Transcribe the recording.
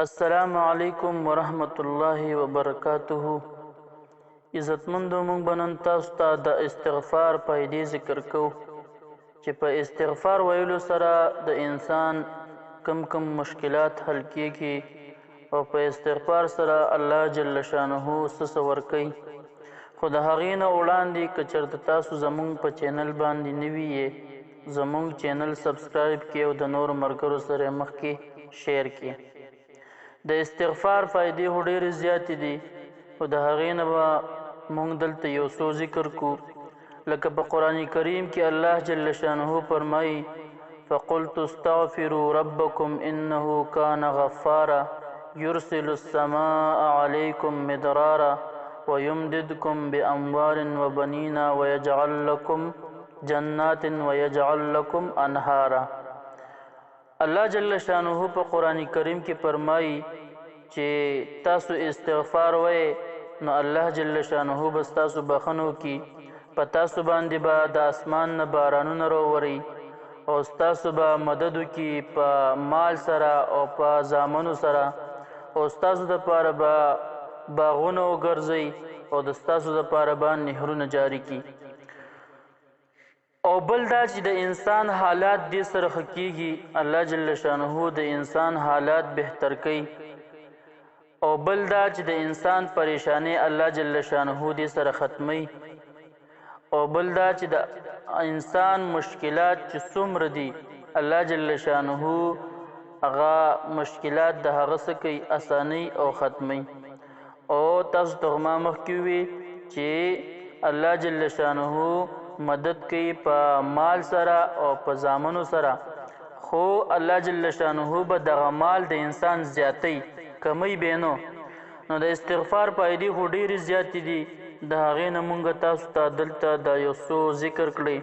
السلام علیکم ورحمت الله وبرکاته. عزتمندو مونږ به نن تاسو ته د استغفار فایدې ذکر کوو چې په استغفار ویلو سره د انسان کم مشکلات حل کیږي او په استغفار سره الله جل شانه څه ورکوي. خو د هغې نه وړاندې که چېرته تاسو زمونږ په چینل باندې نوي یې، زمونږ چینل سبسکرایب کړئ او د نورو ملګرو سره مخکې شیر کړئ. د استغفار فایدې خو ډېرې زیاتې دي، خو د هغې نه به موږ دلته یو څو ذکر کړو. لکه په قرآن کریم کې الله جل شانه فرمایي: فقلت استغفروا ربکم انه کان غفارا یرسل السماء علیکم مدرارا ویمددکم باموال وبنین ویجعل لکم جنات ویجعل لکم انهارا. الله جل شانه په قرآن کریم کې فرمایي چې تاسو استغفار وایئ نو الله جل شانه به ستاسو بخښنه وکړي، په تاسو باندې به د اسمان نه بارانونه راووري او ستاسو به مدد وکړي په مال سره او په زامنو سره، او ستاسو دپاره به باغونه وګرځئ او د ستاسو دپاره به نهرونه جاري کړي. او بل دا چې د انسان حالات دې سره ښه کېږي، الله جل شانه د انسان حالات بهتر کوي. او بل دا چې د انسان پریشانی الله جل شانه دې سره ختموي. او بل دا چې د انسان مشکلات چې څومره دي الله جل شانه هغه مشکلات د هغه څه کوي، اساني او ختموي. او تاسو ته ما مخکې ووي چې الله جل شانه مدد کوي په مال سره او په زامنو سره، خو الله جل شانه به دغه مال د انسان زیاتی کمی بینو. نو د استغفار فایدې خو ډېرې زیاتې دي، د هغې نه مونږ تاسو ته دلته د یو څو ذکر کړئ.